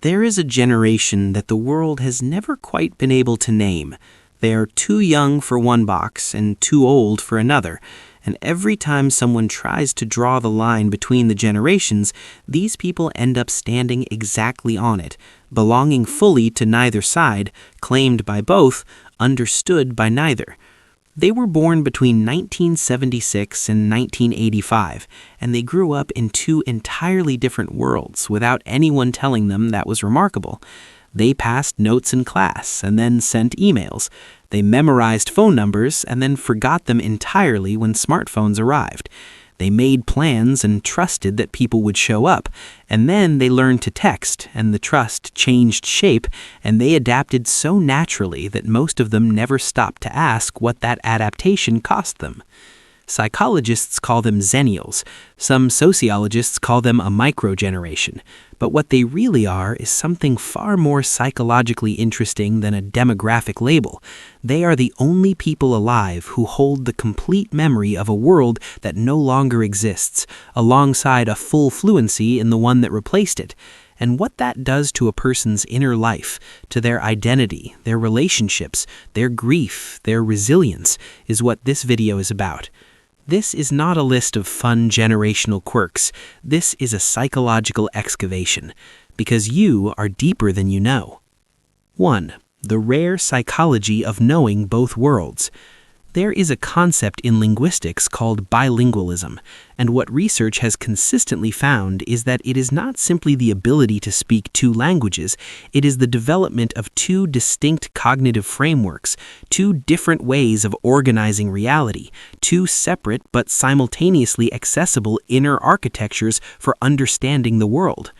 There is a generation that the world has never quite been able to name. They are too young for one box and too old for another, and every time someone tries to draw the line between the generations, these people end up standing exactly on it, belonging fully to neither side, claimed by both, understood by neither. They were born between 1976 and 1985, and they grew up in two entirely different worlds without anyone telling them that was remarkable. They passed notes in class and then sent emails. They memorized phone numbers and then forgot them entirely when smartphones arrived. They made plans and trusted that people would show up, and then they learned to text, and the trust changed shape, and they adapted so naturally that most of them never stopped to ask what that adaptation cost them. Psychologists call them Xennials. Some sociologists call them a microgeneration. But what they really are is something far more psychologically interesting than a demographic label. They are the only people alive who hold the complete memory of a world that no longer exists, alongside a full fluency in the one that replaced it. And what that does to a person's inner life, to their identity, their relationships, their grief, their resilience, is what this video is about. This is not a list of fun generational quirks. This is a psychological excavation, because you are deeper than you know. 1. The rare psychology of knowing both worlds. There is a concept in linguistics called bilingualism, and what research has consistently found is that it is not simply the ability to speak two languages, it is the development of two distinct cognitive frameworks, two different ways of organizing reality, two separate but simultaneously accessible inner architectures for understanding the world.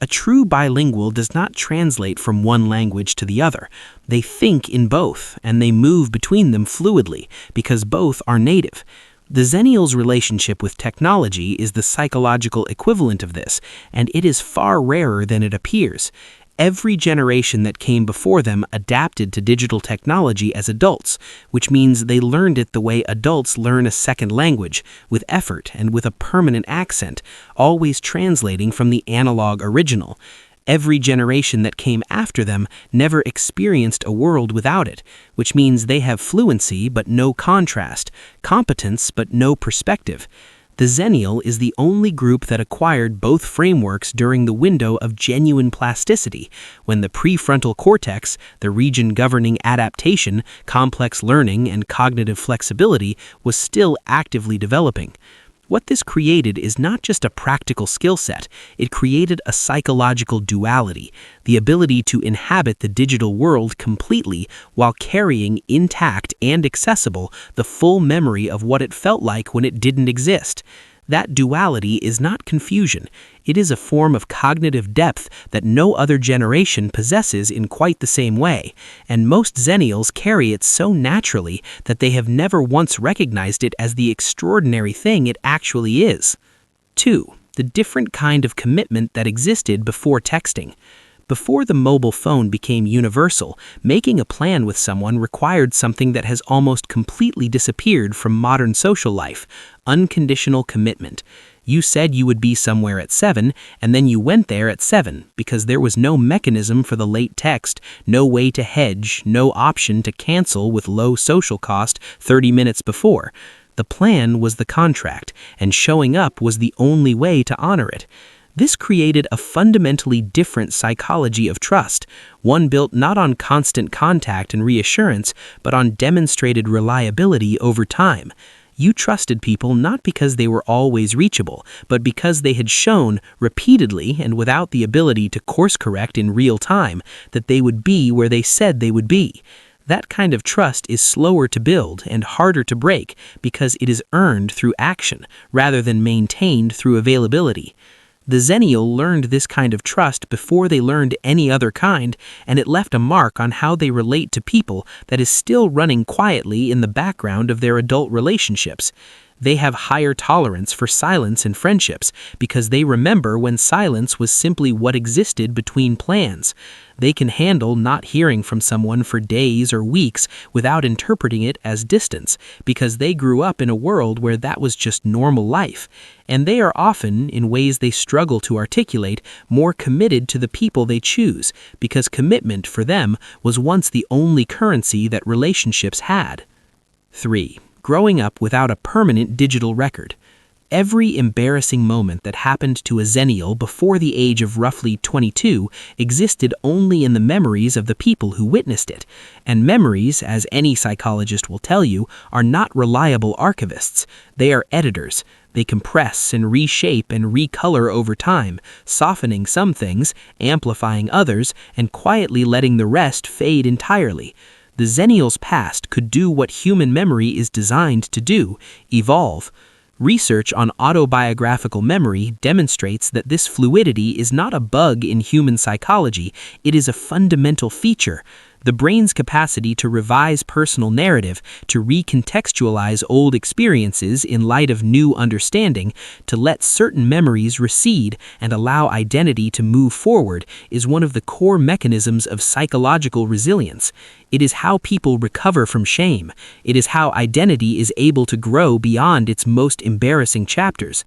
A true bilingual does not translate from one language to the other. They think in both, and they move between them fluidly, because both are native. The Xennials' relationship with technology is the psychological equivalent of this, and it is far rarer than it appears. Every generation that came before them adapted to digital technology as adults, which means they learned it the way adults learn a second language, with effort and with a permanent accent, always translating from the analog original. Every generation that came after them never experienced a world without it, which means they have fluency but no contrast, competence but no perspective. The Xennial is the only group that acquired both frameworks during the window of genuine plasticity, when the prefrontal cortex, the region governing adaptation, complex learning, and cognitive flexibility, was still actively developing. What this created is not just a practical skill set, it created a psychological duality, the ability to inhabit the digital world completely while carrying intact and accessible the full memory of what it felt like when it didn't exist. That duality is not confusion. It is a form of cognitive depth that no other generation possesses in quite the same way, and most Xennials carry it so naturally that they have never once recognized it as the extraordinary thing it actually is. 2. The different kind of commitment that existed before texting. Before the mobile phone became universal, making a plan with someone required something that has almost completely disappeared from modern social life: unconditional commitment. You said you would be somewhere at 7, and then you went there at 7, because there was no mechanism for the late text, no way to hedge, no option to cancel with low social cost 30 minutes before. The plan was the contract, and showing up was the only way to honor it. This created a fundamentally different psychology of trust, one built not on constant contact and reassurance, but on demonstrated reliability over time. You trusted people not because they were always reachable, but because they had shown, repeatedly and without the ability to course correct in real time, that they would be where they said they would be. That kind of trust is slower to build and harder to break because it is earned through action rather than maintained through availability. The Xennial learned this kind of trust before they learned any other kind, and it left a mark on how they relate to people that is still running quietly in the background of their adult relationships. They have higher tolerance for silence in friendships because they remember when silence was simply what existed between plans. They can handle not hearing from someone for days or weeks without interpreting it as distance because they grew up in a world where that was just normal life. And they are often, in ways they struggle to articulate, more committed to the people they choose because commitment for them was once the only currency that relationships had. 3. Growing up without a permanent digital record. Every embarrassing moment that happened to a Xennial before the age of roughly 22 existed only in the memories of the people who witnessed it. And memories, as any psychologist will tell you, are not reliable archivists. They are editors. They compress and reshape and recolor over time, softening some things, amplifying others, and quietly letting the rest fade entirely. The Xennial's past could do what human memory is designed to do: evolve. Research on autobiographical memory demonstrates that this fluidity is not a bug in human psychology, it is a fundamental feature. The brain's capacity to revise personal narrative, to recontextualize old experiences in light of new understanding, to let certain memories recede and allow identity to move forward is one of the core mechanisms of psychological resilience. It is how people recover from shame. It is how identity is able to grow beyond its most embarrassing chapters.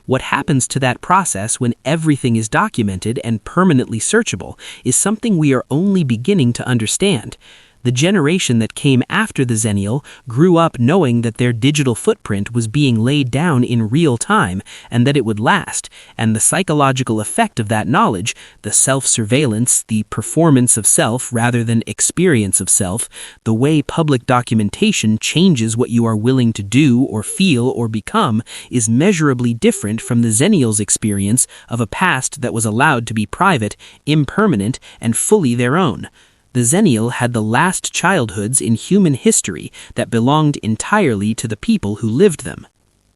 What happens to that process when everything is documented and permanently searchable is something we are only beginning to understand. The generation that came after the Xennial grew up knowing that their digital footprint was being laid down in real time and that it would last, and the psychological effect of that knowledge, the self-surveillance, the performance of self rather than experience of self, the way public documentation changes what you are willing to do or feel or become, is measurably different from the Xennial's experience of a past that was allowed to be private, impermanent, and fully their own. The Xennial had the last childhoods in human history that belonged entirely to the people who lived them.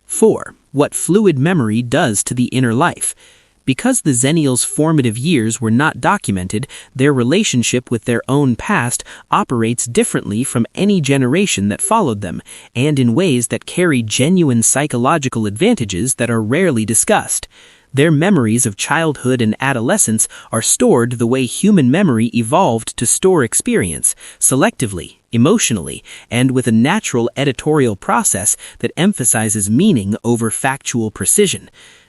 4. What fluid memory does to the inner life. Because the Xennial's formative years were not documented, their relationship with their own past operates differently from any generation that followed them, and in ways that carry genuine psychological advantages that are rarely discussed. Their memories of childhood and adolescence are stored the way human memory evolved to store experience, selectively, emotionally, and with a natural editorial process that emphasizes meaning over factual precision.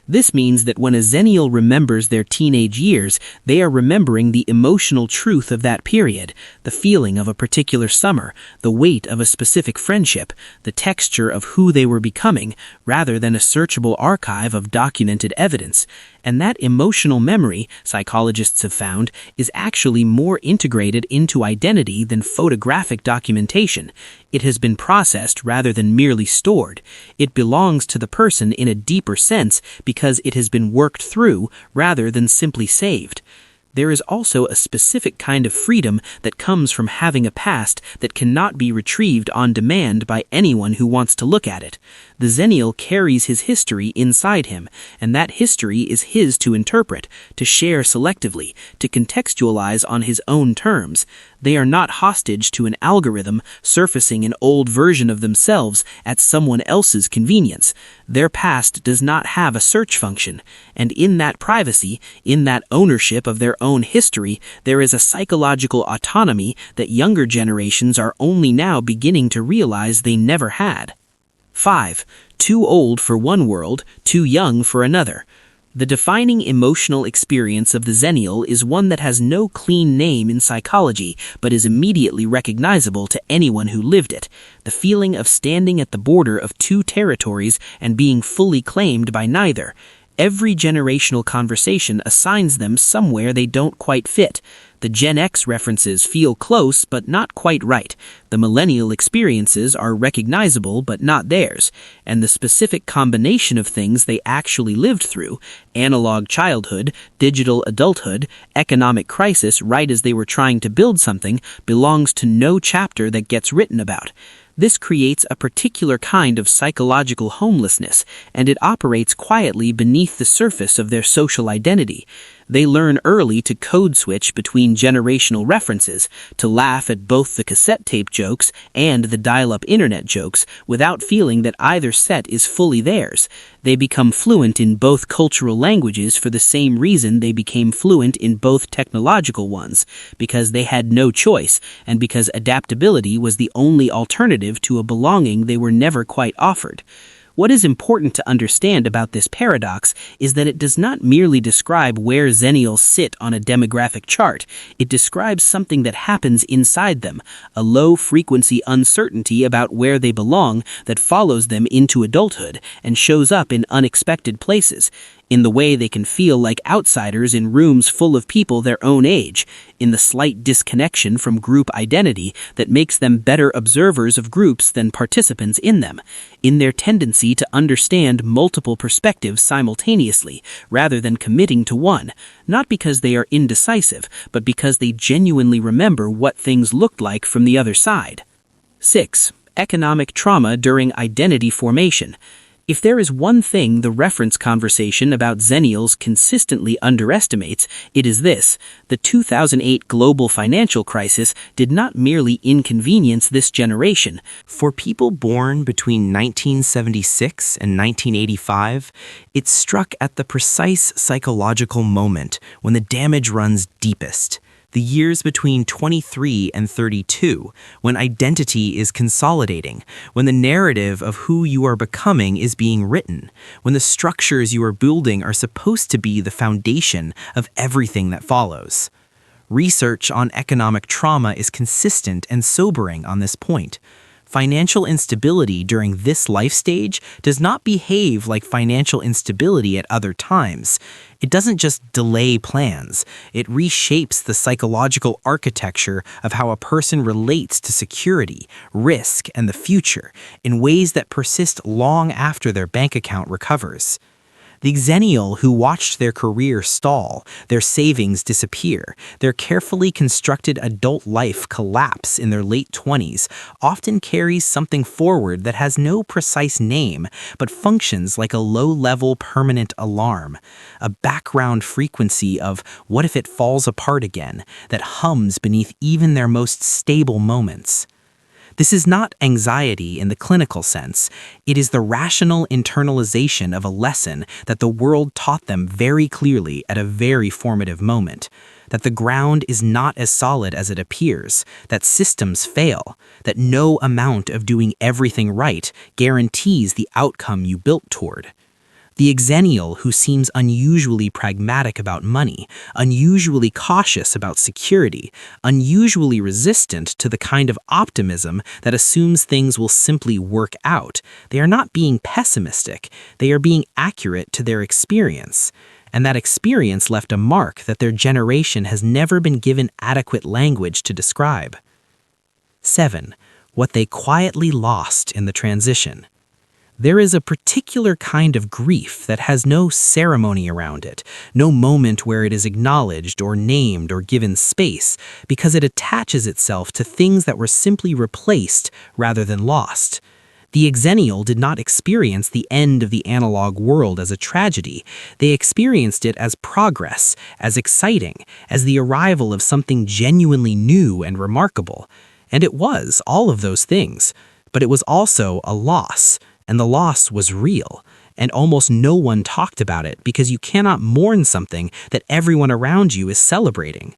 This means that when a Xennial remembers their teenage years, they are remembering the emotional truth of that period, the feeling of a particular summer, the weight of a specific friendship, the texture of who they were becoming, rather than a searchable archive of documented evidence. And that emotional memory, psychologists have found, is actually more integrated into identity than photographic documentation. It has been processed rather than merely stored. It belongs to the person in a deeper sense because it has been worked through rather than simply saved. There is also a specific kind of freedom that comes from having a past that cannot be retrieved on demand by anyone who wants to look at it. The Xennial carries his history inside him, and that history is his to interpret, to share selectively, to contextualize on his own terms. They are not hostage to an algorithm surfacing an old version of themselves at someone else's convenience. Their past does not have a search function, and in that privacy, in that ownership of their own history, there is a psychological autonomy that younger generations are only now beginning to realize they never had. 5. Too old for one world, too young for another. The defining emotional experience of the Xennial is one that has no clean name in psychology, but is immediately recognizable to anyone who lived it. The feeling of standing at the border of two territories and being fully claimed by neither. Every generational conversation assigns them somewhere they don't quite fit. The Gen X references feel close but not quite right. The millennial experiences are recognizable but not theirs. And the specific combination of things they actually lived through, analog childhood, digital adulthood, economic crisis right as they were trying to build something, belongs to no chapter that gets written about. This creates a particular kind of psychological homelessness, and it operates quietly beneath the surface of their social identity. They learn early to code switch between generational references, to laugh at both the cassette tape jokes and the dial-up internet jokes without feeling that either set is fully theirs. They become fluent in both cultural languages for the same reason they became fluent in both technological ones, because they had no choice, and because adaptability was the only alternative to a belonging they were never quite offered. What is important to understand about this paradox is that it does not merely describe where Xennials sit on a demographic chart. It describes something that happens inside them, a low-frequency uncertainty about where they belong that follows them into adulthood and shows up in unexpected places, in the way they can feel like outsiders in rooms full of people their own age, in the slight disconnection from group identity that makes them better observers of groups than participants in them, in their tendency to understand multiple perspectives simultaneously, rather than committing to one, not because they are indecisive, but because they genuinely remember what things looked like from the other side. 6. Economic trauma during identity formation. If there is one thing the reference conversation about Xennials consistently underestimates, it is this: the 2008 global financial crisis did not merely inconvenience this generation. For people born between 1976 and 1985, it struck at the precise psychological moment when the damage runs deepest. The years between 23 and 32, when identity is consolidating, when the narrative of who you are becoming is being written, when the structures you are building are supposed to be the foundation of everything that follows. Research on economic trauma is consistent and sobering on this point. Financial instability during this life stage does not behave like financial instability at other times. It doesn't just delay plans. It reshapes the psychological architecture of how a person relates to security, risk, and the future in ways that persist long after their bank account recovers. The Xennial who watched their career stall, their savings disappear, their carefully constructed adult life collapse in their late 20s often carries something forward that has no precise name but functions like a low-level permanent alarm, a background frequency of "what if it falls apart again" that hums beneath even their most stable moments. This is not anxiety in the clinical sense. It is the rational internalization of a lesson that the world taught them very clearly at a very formative moment. That the ground is not as solid as it appears, that systems fail, that no amount of doing everything right guarantees the outcome you built toward. The Xennial who seems unusually pragmatic about money, unusually cautious about security, unusually resistant to the kind of optimism that assumes things will simply work out. They are not being pessimistic, they are being accurate to their experience. And that experience left a mark that their generation has never been given adequate language to describe. 7. What they quietly lost in the transition. There is a particular kind of grief that has no ceremony around it, no moment where it is acknowledged or named or given space, because it attaches itself to things that were simply replaced rather than lost. The Xennial did not experience the end of the analog world as a tragedy. They experienced it as progress, as exciting, as the arrival of something genuinely new and remarkable. And it was all of those things, but it was also a loss. And the loss was real, and almost no one talked about it because you cannot mourn something that everyone around you is celebrating.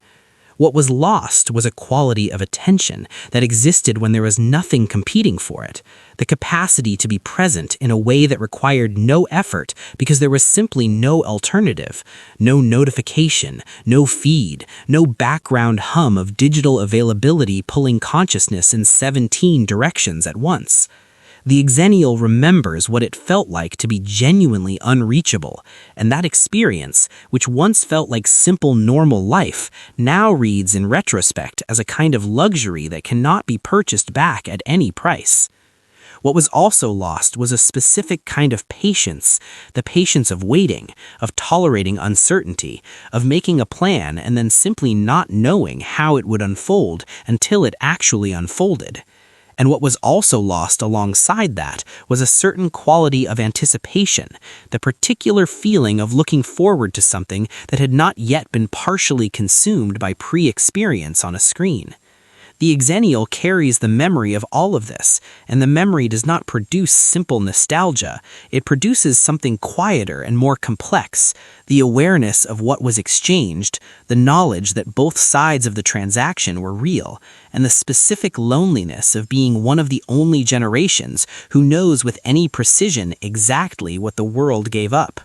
What was lost was a quality of attention that existed when there was nothing competing for it, the capacity to be present in a way that required no effort because there was simply no alternative, no notification, no feed, no background hum of digital availability pulling consciousness in 17 directions at once. The Xennial remembers what it felt like to be genuinely unreachable, and that experience, which once felt like simple normal life, now reads in retrospect as a kind of luxury that cannot be purchased back at any price. What was also lost was a specific kind of patience, the patience of waiting, of tolerating uncertainty, of making a plan and then simply not knowing how it would unfold until it actually unfolded. And what was also lost alongside that was a certain quality of anticipation, the particular feeling of looking forward to something that had not yet been partially consumed by pre-experience on a screen. The Xennial carries the memory of all of this, and the memory does not produce simple nostalgia. It produces something quieter and more complex, the awareness of what was exchanged, the knowledge that both sides of the transaction were real, and the specific loneliness of being one of the only generations who knows with any precision exactly what the world gave up.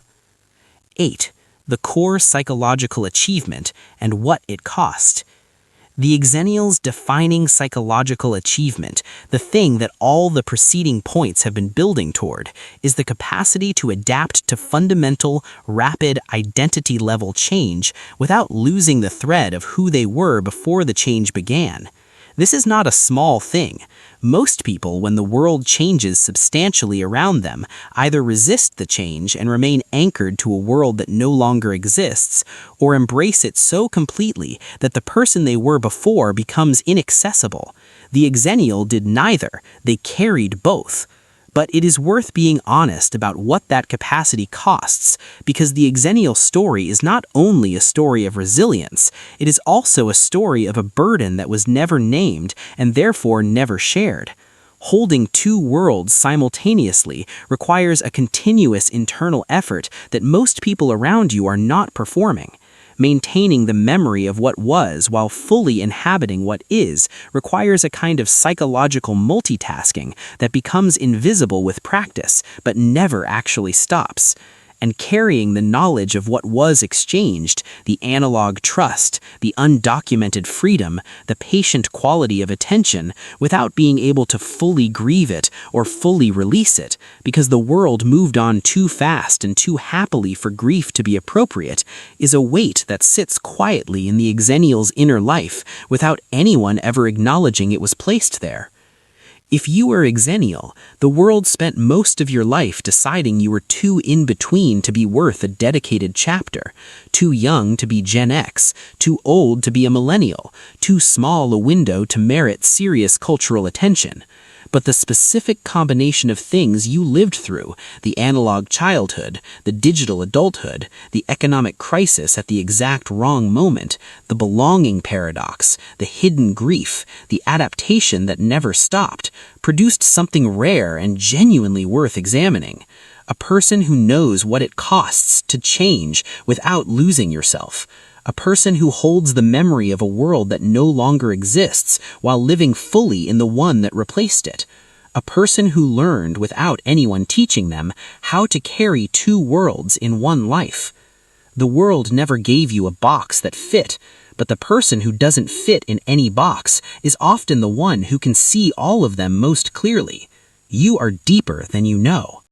8. The core psychological achievement and what it cost. The Xennial's defining psychological achievement, the thing that all the preceding points have been building toward, is the capacity to adapt to fundamental, rapid, identity-level change without losing the thread of who they were before the change began. This is not a small thing. Most people, when the world changes substantially around them, either resist the change and remain anchored to a world that no longer exists, or embrace it so completely that the person they were before becomes inaccessible. The Xennial did neither. They carried both. But it is worth being honest about what that capacity costs, because the Xennial story is not only a story of resilience, it is also a story of a burden that was never named and therefore never shared. Holding two worlds simultaneously requires a continuous internal effort that most people around you are not performing. Maintaining the memory of what was while fully inhabiting what is requires a kind of psychological multitasking that becomes invisible with practice but never actually stops. And carrying the knowledge of what was exchanged, the analog trust, the undocumented freedom, the patient quality of attention, without being able to fully grieve it or fully release it, because the world moved on too fast and too happily for grief to be appropriate, is a weight that sits quietly in the Xennial's inner life without anyone ever acknowledging it was placed there. If you were Xennial, the world spent most of your life deciding you were too in between to be worth a dedicated chapter, too young to be Gen X, too old to be a millennial, too small a window to merit serious cultural attention. But the specific combination of things you lived through, the analog childhood, the digital adulthood, the economic crisis at the exact wrong moment, the belonging paradox, the hidden grief, the adaptation that never stopped, produced something rare and genuinely worth examining. A person who knows what it costs to change without losing yourself. A person who holds the memory of a world that no longer exists while living fully in the one that replaced it. A person who learned without anyone teaching them how to carry two worlds in one life. The world never gave you a box that fit, but the person who doesn't fit in any box is often the one who can see all of them most clearly. You are deeper than you know.